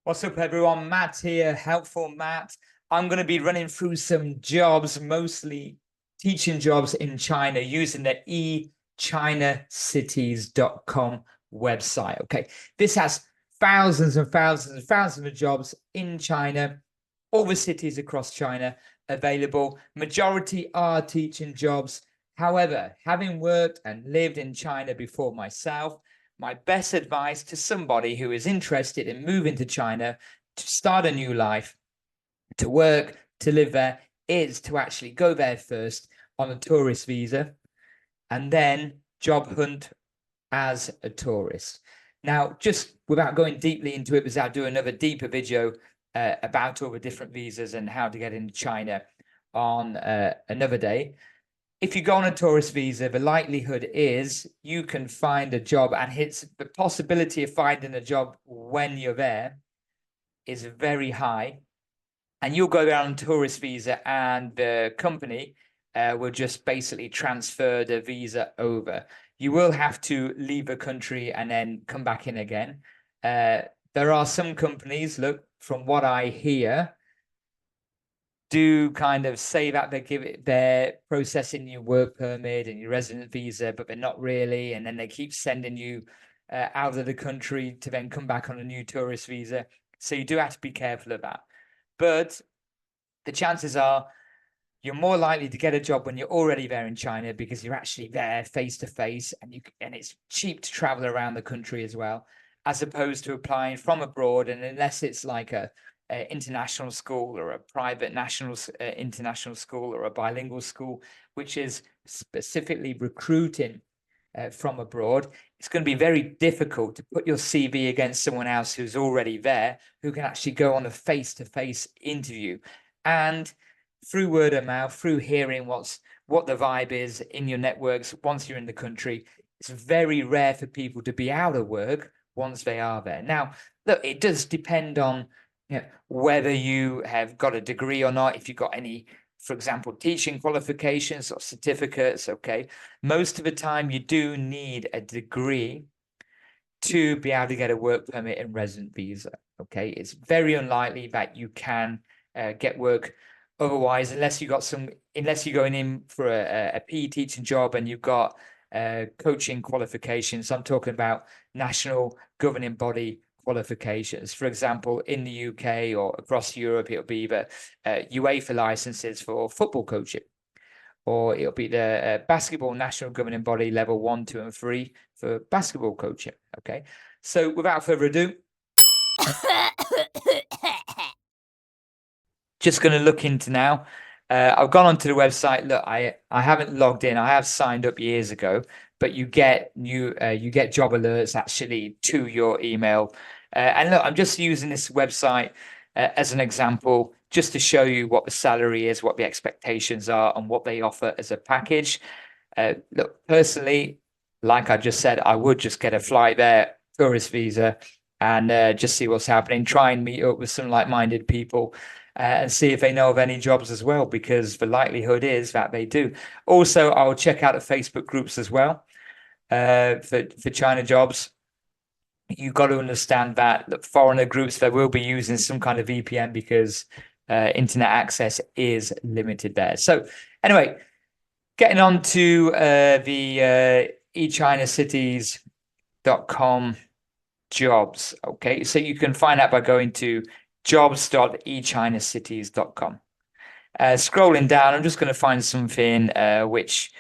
What's up, everyone? Matt here, Helpful Matt. I'm going to be running through some jobs, mostly teaching jobs in China using the eChinacities.com website. Okay, this has thousands and thousands and thousands of jobs in China, all the cities across China available. Majority are teaching jobs. However, having worked and lived in China before myself, my best advice to somebody who is interested in moving to China to start a new life, to work, to live there, is to actually go there first on a tourist visa and then job hunt as a tourist. Now, just without going deeply into it, because I'll do another deeper video about all the different visas and how to get into China on another day. If you go on a tourist visa, the likelihood is you can find a job, and it's the possibility of finding a job when you're there is very high. And you'll go there on a tourist visa, and the company will just basically transfer the visa over. You will have to leave the country and then come back in again. There are some companies, look, from what I hear, do kind of say that they're processing your work permit and your resident visa, but they're not really, and then they keep sending you out of the country to then come back on a new tourist visa. So you do have to be careful of that. But the chances are you're more likely to get a job when you're already there in China, because you're actually there face to face, and it's cheap to travel around the country as well, as opposed to applying from abroad. And unless it's like a international school or a private national international school or a bilingual school, which is specifically recruiting from abroad, it's going to be very difficult to put your CV against someone else who's already there, who can actually go on a face-to-face interview. And through word of mouth, through hearing what the vibe is in your networks once you're in the country, it's very rare for people to be out of work once they are there. Now, look, it does depend on whether you have got a degree or not, if you've got any, for example, teaching qualifications or certificates. Okay, most of the time you do need a degree to be able to get a work permit and resident visa. Okay, it's very unlikely that you can get work otherwise, unless you're going in for a PE teaching job and you've got coaching qualifications. I'm talking about national governing body qualifications. For example, in the UK or across Europe, it'll be the UEFA licenses for football coaching, or it'll be the basketball national governing body level 1, 2, and 3 for basketball coaching. Okay, so without further ado, just going to look into now. I've gone onto the website. Look, I haven't logged in. I have signed up years ago, but you get job alerts actually to your email. And look, I'm just using this website as an example, just to show you what the salary is, what the expectations are, and what they offer as a package. Look, personally, like I just said, I would just get a flight there, tourist visa, and just see what's happening. Try and meet up with some like-minded people. And see if they know of any jobs as well, because the likelihood is that they do. Also, I'll check out the Facebook groups as well for China jobs. You've got to understand that foreigner groups, they will be using some kind of VPN, because internet access is limited there. So anyway, getting on to the eChinacities.com jobs. Okay, so you can find out by going to jobs.echinacities.com. Scrolling down, I'm just going to find something which,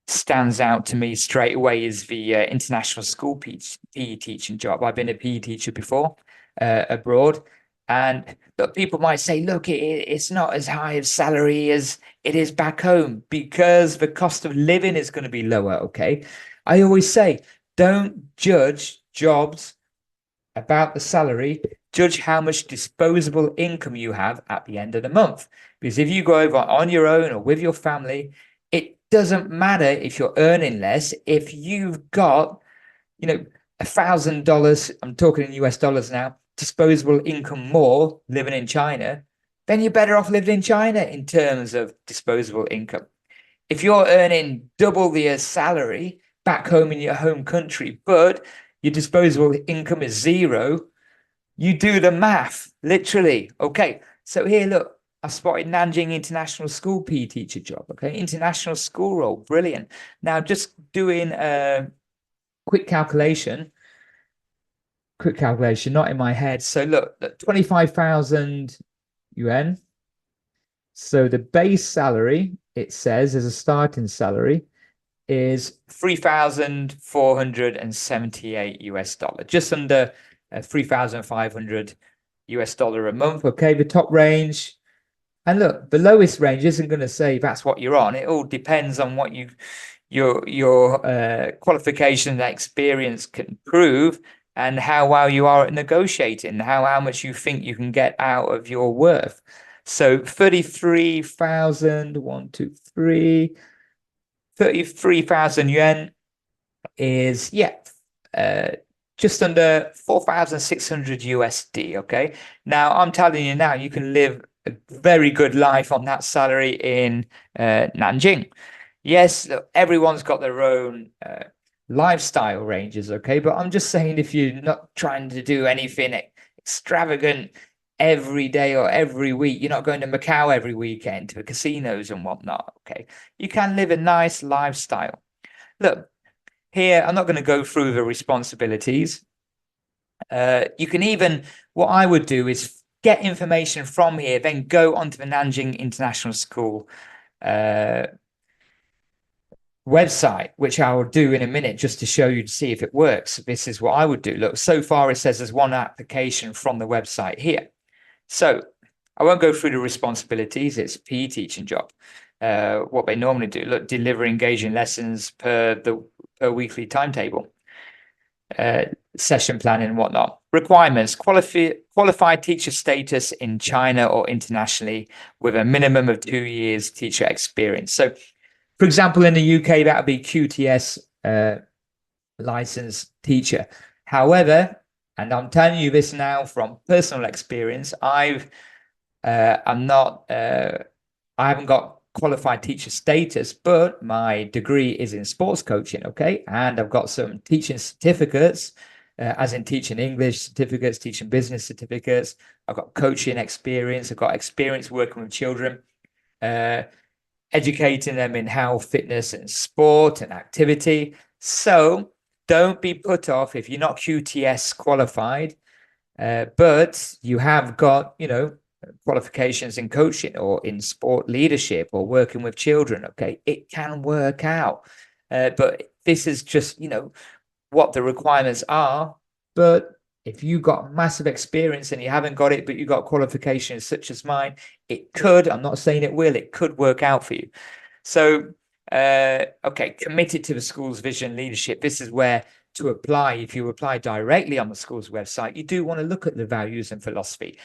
stands out to me straight away, is the international school PE teaching job. I've been a PE teacher before abroad, and look, people might say, look, it's not as high of salary as it is back home, because the cost of living is going to be lower. Okay, I always say, don't judge jobs about the salary, judge how much disposable income you have at the end of the month. Because if you go over on your own or with your family, it doesn't matter if you're earning less. If you've got, $1,000, I'm talking in US dollars now, disposable income more living in China, then you're better off living in China in terms of disposable income. If you're earning double the salary back home in your home country, but your disposable income is zero, You do the math, literally. Okay, so here, look, I spotted Nanjing International School PE teacher job. Okay, international school role, brilliant. Now, just doing a quick calculation, not in my head. So look, 25,000 yuan. So the base salary, it says, as a starting salary, is 3,478 US dollar, just under 3,500 US dollar a month. Okay, the top range. And look, the lowest range isn't going to say that's what you're on. It all depends on what your qualification and experience can prove, and how well you are at negotiating, how much you think you can get out of your worth. So 33,000, 33,000 yuan is, just under 4,600 USD. Okay. Now, I'm telling you now, you can live a very good life on that salary in Nanjing. Yes, everyone's got their own lifestyle ranges. Okay. But I'm just saying, if you're not trying to do anything extravagant every day or every week, you're not going to Macau every weekend to the casinos and whatnot. Okay. You can live a nice lifestyle. Look, here, I'm not going to go through the responsibilities. You can even, what I would do is get information from here, then go onto the Nanjing International School website, which I will do in a minute just to show you to see if it works. This is what I would do. Look, so far it says there's one application from the website here. So I won't go through the responsibilities. It's a PE teaching job. What they normally do, look, deliver engaging lessons per weekly timetable, session planning and whatnot. Requirements: qualified teacher status in China or internationally with a minimum of 2 years teacher experience. So, for example, in the UK, that would be QTS licensed teacher. However, and I'm telling you this now from personal experience, I haven't got qualified teacher status, but my degree is in sports coaching. Okay, and I've got some teaching certificates, as in teaching English certificates, teaching business certificates. I've got coaching experience. I've got experience working with children, educating them in health, fitness, and sport and activity. So don't be put off if you're not QTS qualified, but you have got, qualifications in coaching or in sport leadership or working with children. Okay, it can work out. But this is just, what the requirements are. But if you got massive experience and you haven't got it, but you got qualifications such as mine, it could, I'm not saying it will, it could work out for you. So, okay, committed to the school's vision leadership. This is where to apply. If you apply directly on the school's website, you do want to look at the values and philosophy,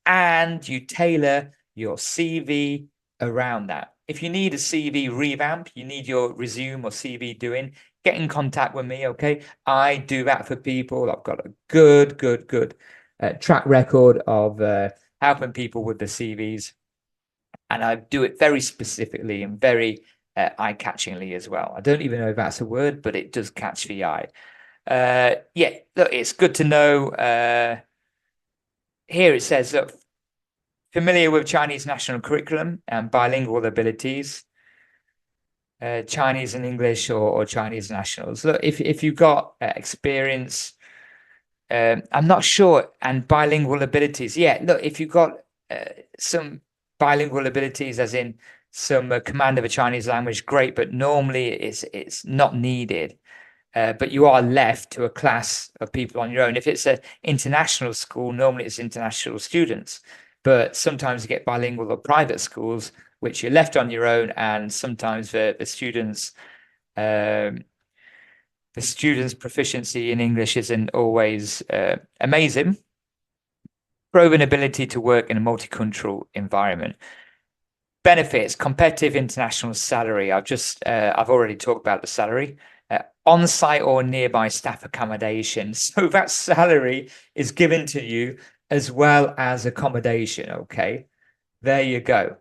and you tailor your CV around that. If you need a CV revamp, you need your resume or CV doing, get in contact with me. Okay, I do that for people. I've got a good track record of helping people with the CVs, and I do it very specifically and very eye-catchingly as well. I don't even know if that's a word, but it does catch the eye. Yeah, look, it's good to know. Here it says, look, familiar with Chinese national curriculum and bilingual abilities, Chinese and English or Chinese nationals. Look, if you've got experience, I'm not sure, and bilingual abilities. Yeah, look, if you've got some bilingual abilities, as in some command of a Chinese language, great, but normally it's not needed. But you are left to a class of people on your own. If it's an international school, normally it's international students. But sometimes you get bilingual or private schools, which you're left on your own, and sometimes the students' proficiency in English isn't always amazing. Proven ability to work in a multicultural environment. Benefits: competitive international salary. I've already talked about the salary. On-site or nearby staff accommodation. So that salary is given to you as well as accommodation. Okay, there you go.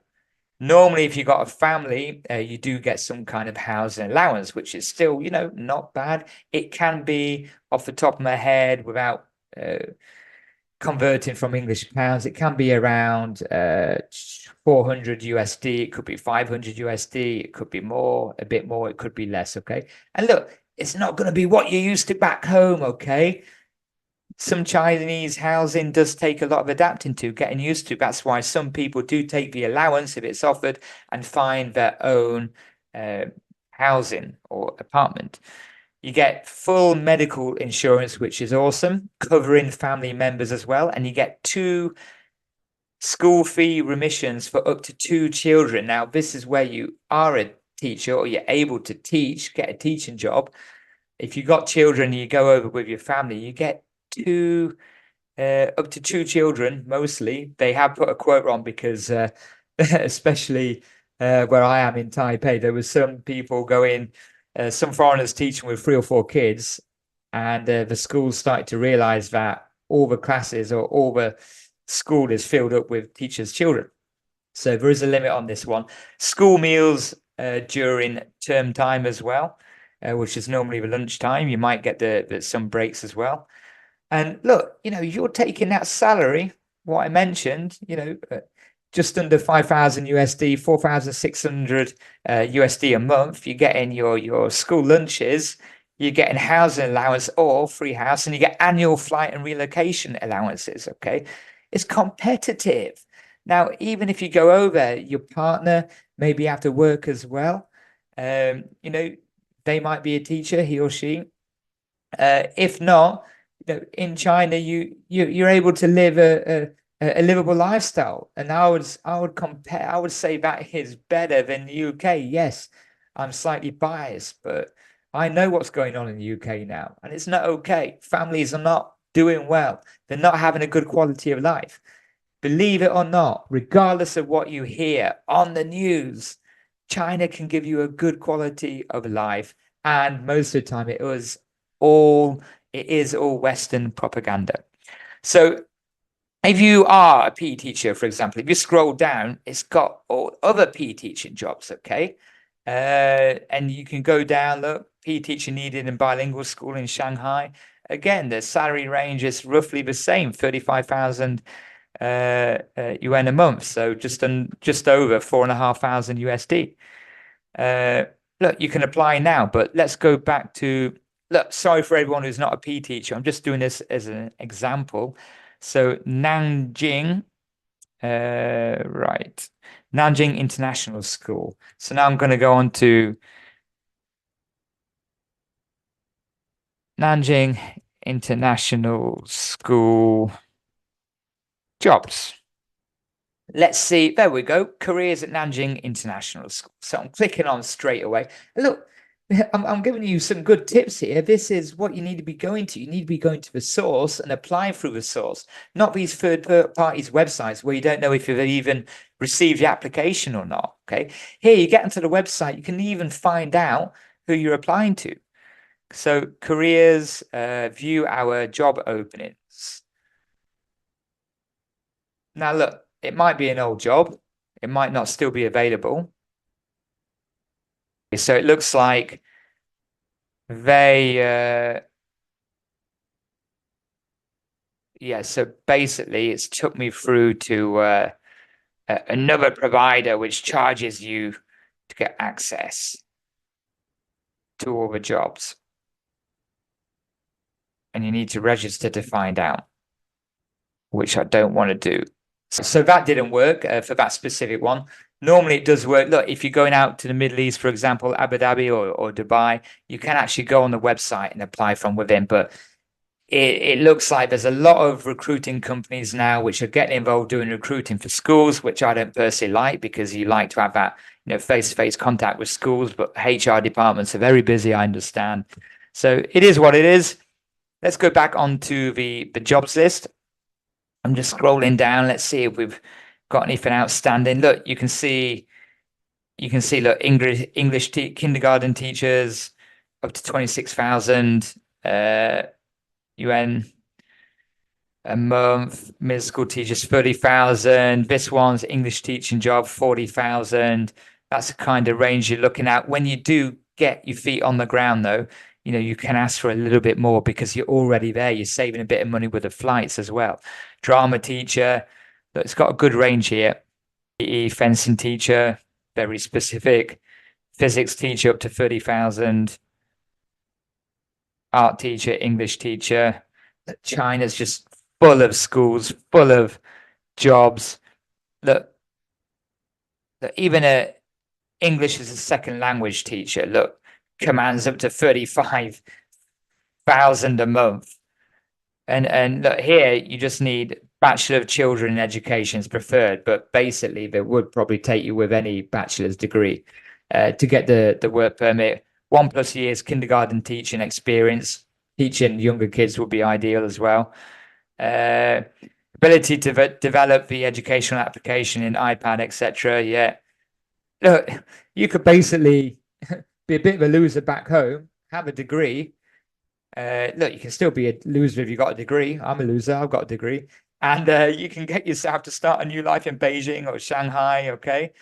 Normally, if you've got a family, you do get some kind of housing allowance, which is still, not bad. It can be, off the top of my head, without converting from English pounds, it can be around 400 USD. It could be 500 USD. It could be more, a bit more. It could be less. Okay. And look, it's not going to be what you're used to back home. Okay. Some Chinese housing does take a lot of adapting to, getting used to. That's why some people do take the allowance if it's offered and find their own housing or apartment. You get full medical insurance, which is awesome, covering family members as well. And you get 2 school fee remissions for up to 2 children. Now, this is where you are a teacher or you're able to teach, get a teaching job. If you've got children, you go over with your family, you get up to 2 children, mostly. They have put a quote on because especially where I am in Taipei, there was some people going, some foreigners teaching with 3 or 4 kids, and the schools started to realize that all the classes or all the school is filled up with teachers' children. So there is a limit on this one. School meals during term time as well, which is normally the lunchtime. You might get some breaks as well. And look, you're taking that salary, what I mentioned, just under 5,000 USD, 4,600 USD a month. You're getting your school lunches, you're getting housing allowance or free house, and you get annual flight and relocation allowances. Okay. It's competitive. Now, even if you go over, your partner maybe have to work as well. They might be a teacher, he or she. If not, in China, you're able to live a livable lifestyle, and I would say that is better than the UK. Yes, I'm slightly biased, but I know what's going on in the UK now, and it's not okay. Families are not doing well. They're not having a good quality of life. Believe it or not, regardless of what you hear on the news, China can give you a good quality of life, and most of the time it is all Western propaganda. So if you are a PE teacher, for example, if you scroll down, it's got all other PE teaching jobs, okay? And you can go down, look, PE teacher needed in bilingual school in Shanghai. Again, the salary range is roughly the same, 35,000 yuan a month, so just over 4,500 USD. Look, you can apply now, but let's go back to, look, sorry for everyone who's not a PE teacher. I'm just doing this as an example. So Nanjing, right, Nanjing International School. So now I'm going to go on to Nanjing International School jobs. Let's see. There we go. Careers at Nanjing International School. So I'm clicking on straight away. Look, I'm giving you some good tips here. This is what you need to be going to. You need to be going to the source and applying through the source, not these third parties websites where you don't know if you've even received the application or not. Okay. Here you get into the website. You can even find out who you're applying to. So careers, view our job openings. Now look, it might be an old job. It might not still be available. So it looks like they, so basically it's took me through to another provider which charges you to get access to all the jobs. And you need to register to find out, which I don't want to do. So that didn't work for that specific one. Normally it does work. Look, if you're going out to the Middle East, for example, Abu Dhabi or Dubai, you can actually go on the website and apply from within. But it looks like there's a lot of recruiting companies now which are getting involved doing recruiting for schools, which I don't personally like, because you like to have that face-to-face contact with schools. But HR departments are very busy, I understand. So it is what it is. Let's go back onto the jobs list. I'm just scrolling down. Let's see if we've got anything outstanding. Look, you can see, look, English kindergarten teachers up to 26,000 yuan a month. Middle school teachers 30,000. This one's English teaching job 40,000. That's the kind of range you're looking at. When you do get your feet on the ground, though, you can ask for a little bit more because you're already there. You're saving a bit of money with the flights as well. Drama teacher, it's got a good range here. PE fencing teacher, very specific. Physics teacher up to 30,000. Art teacher, English teacher. China's just full of schools, full of jobs. Look, even a English as a second language teacher, look, commands up to 35,000 a month. And look, here you just need Bachelor of Children Education is preferred, but basically they would probably take you with any bachelor's degree to get the work permit. 1+ years kindergarten teaching experience. Teaching younger kids would be ideal as well. Ability to develop the educational application in iPad, etc. Yeah. Look, you could basically be a bit of a loser back home, have a degree. Look, you can still be a loser if you've got a degree. I'm a loser, I've got a degree. And you can get yourself to start a new life in Beijing or Shanghai, okay?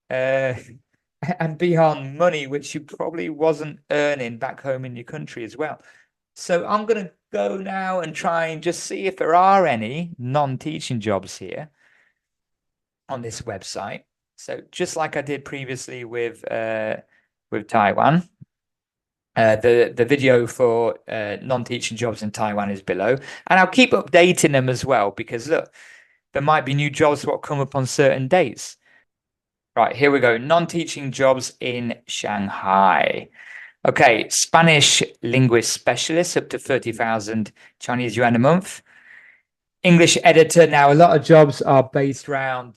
And be on money, which you probably wasn't earning back home in your country as well. So I'm going to go now and try and just see if there are any non-teaching jobs here on this website. So just like I did previously with Taiwan, the video for non-teaching jobs in Taiwan is below, and I'll keep updating them as well because look, there might be new jobs that come up on certain dates. Right, here we go. Non-teaching jobs in Shanghai. Okay, Spanish linguist specialist up to 30,000 Chinese yuan a month. English editor. Now, a lot of jobs are based around,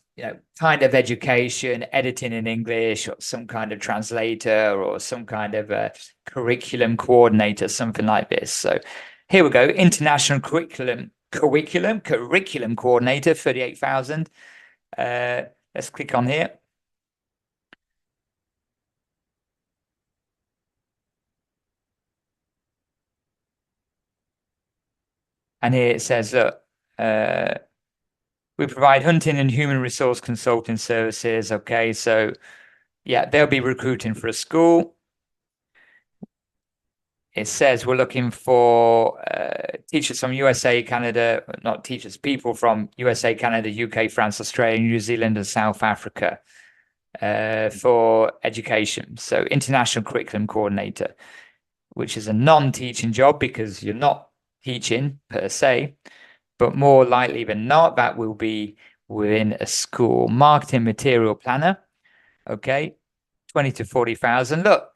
kind of education, editing in English, or some kind of translator, or some kind of a curriculum coordinator, something like this. So here we go. International curriculum coordinator, 38,000. Let's click on here. And here it says, look, we provide hunting and human resource consulting services. Okay, so yeah, they'll be recruiting for a school. It says we're looking for teachers from USA, Canada, not teachers, people from USA, Canada, UK, France, Australia, New Zealand, and South Africa for education. So international curriculum coordinator, which is a non-teaching job because you're not teaching per se, but more likely than not, that will be within a school. Marketing material planner, okay, 20 to 40,000. Look,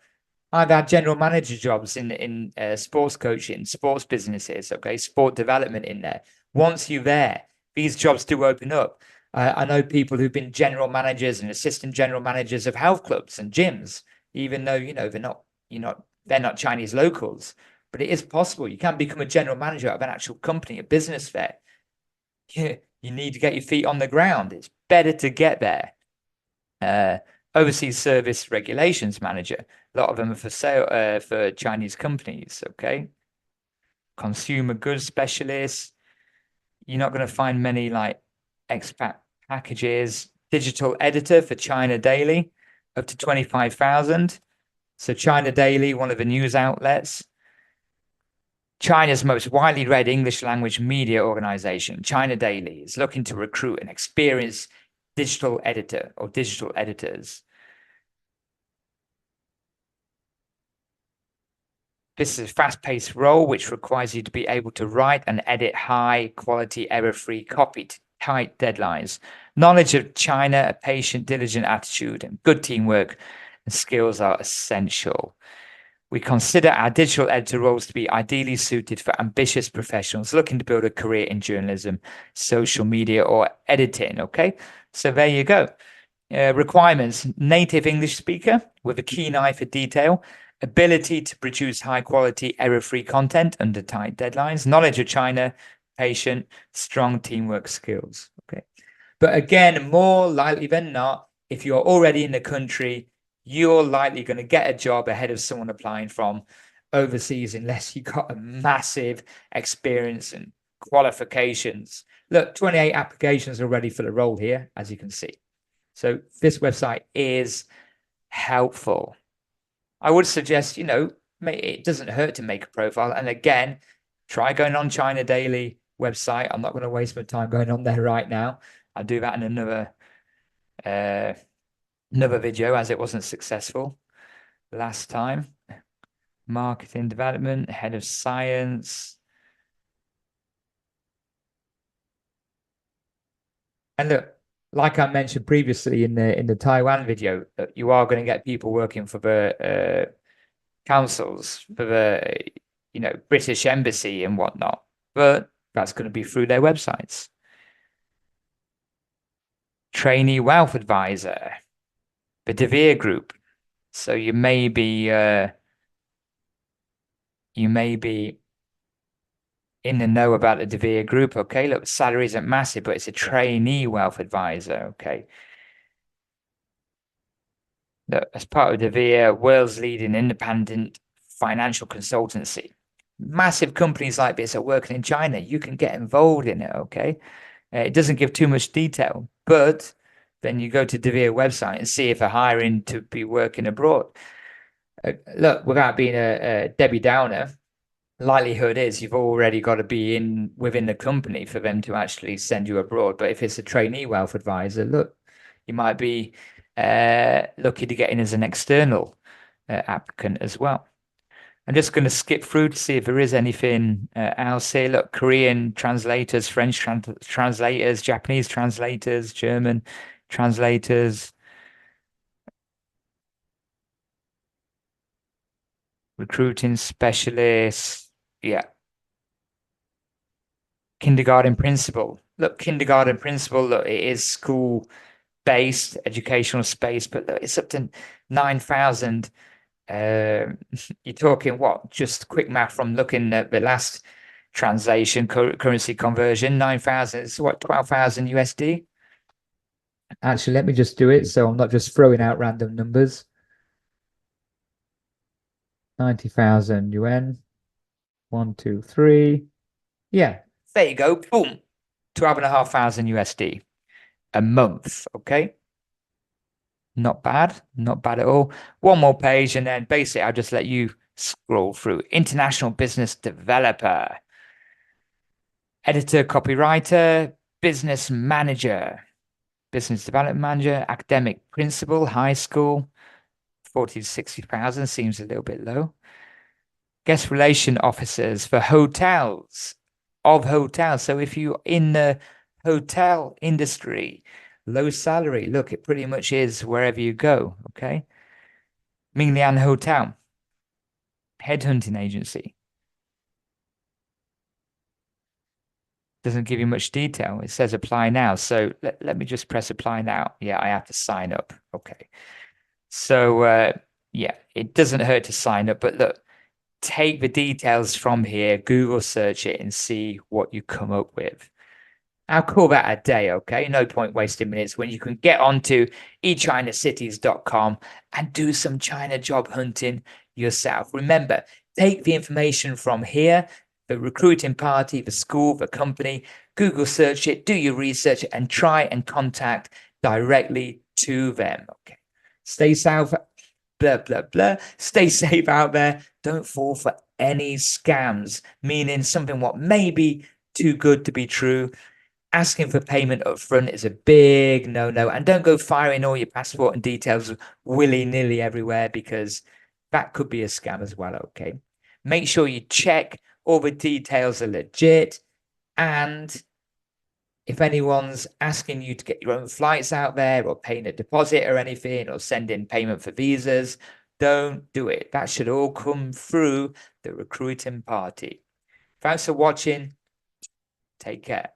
I've had general manager jobs in sports coaching, sports businesses, okay, sport development in there. Once you're there, these jobs do open up. I know people who've been general managers and assistant general managers of health clubs and gyms, even though they're not Chinese locals. But it is possible. You can become a general manager of an actual company, a business there. You need to get your feet on the ground. It's better to get there. Overseas service regulations manager. A lot of them are for sale for Chinese companies. Okay. Consumer goods specialist. You're not going to find many like expat packages. Digital editor for China Daily, up to 25,000. So China Daily, one of the news outlets. China's most widely read English language media organization, China Daily, is looking to recruit an experienced digital editor or digital editors. This is a fast-paced role which requires you to be able to write and edit high-quality, error-free copy to tight deadlines. Knowledge of China, a patient, diligent attitude, and good teamwork and skills are essential. We consider our digital editor roles to be ideally suited for ambitious professionals looking to build a career in journalism, social media, or editing. Okay, so there you go. Requirements: native English speaker with a keen eye for detail, ability to produce high quality, error-free content under tight deadlines, knowledge of China, patient, strong teamwork skills. Okay, but again, more likely than not, if you're already in the country, you're likely going to get a job ahead of someone applying from overseas unless you got a massive experience and qualifications. Look, 28 applications are ready for the role here, as you can see. So this website is helpful. I would suggest, it doesn't hurt to make a profile. And again, try going on China Daily website. I'm not going to waste my time going on there right now. I'll do that in another video, as it wasn't successful last time. Marketing development, head of science. And look, like I mentioned previously in the Taiwan video, that you are going to get people working for the councils, for the British embassy and whatnot, but that's going to be through their websites. Trainee wealth advisor, the De Beer Group. So you may be in the know about the De Beer Group. Okay, look, salary isn't massive, but it's a trainee wealth advisor. Okay. Look, as part of De Beer, world's leading independent financial consultancy. Massive companies like this are working in China. You can get involved in it. Okay. It doesn't give too much detail, but then you go to De Beer website and see if they're hiring to be working abroad. Look, without being a Debbie Downer, likelihood is you've already got to be within the company for them to actually send you abroad. But if it's a trainee wealth advisor, look, you might be lucky to get in as an external applicant as well. I'm just going to skip through to see if there is anything else here. Look, Korean translators, French translators, Japanese translators, German translators, recruiting specialists. Yeah. Kindergarten principal. Look, kindergarten principal, look, it is school-based educational space, but look, it's up to 9,000. You're talking what? Just quick math from looking at the last translation, currency conversion, 9,000. It's what, 12,000 USD? Actually, let me just do it so I'm not just throwing out random numbers. 90,000 yuan. 1, 2, 3. Yeah, there you go. Boom. 12,500 USD a month. Okay. Not bad. Not bad at all. One more page, and then basically I'll just let you scroll through. International business developer, editor, copywriter, business manager, business development manager, academic principal, high school, 40 to 60,000 seems a little bit low. Guest relation officers for hotels, So if you're in the hotel industry, low salary, look, it pretty much is wherever you go. Okay. Minglian Hotel, headhunting agency. Doesn't give you much detail. It says apply now. So let me just press apply now. Yeah, I have to sign up. Okay. So yeah, it doesn't hurt to sign up, but look, take the details from here, Google search it and see what you come up with. I'll call that a day, okay? No point wasting minutes when you can get onto eChinaCities.com and do some China job hunting yourself. Remember, take the information from here, the recruiting party, the school, the company, Google search it, do your research, and try and contact directly to them, okay? Stay safe, blah, blah, blah. Stay safe out there. Don't fall for any scams, meaning something what may be too good to be true. Asking for payment up front is a big no-no. And don't go firing all your passport and details willy-nilly everywhere, because that could be a scam as well, okay? Make sure you check all the details are legit. And if anyone's asking you to get your own flights out there or paying a deposit or anything or sending payment for visas, don't do it. That should all come through the recruiting party. Thanks for watching. Take care.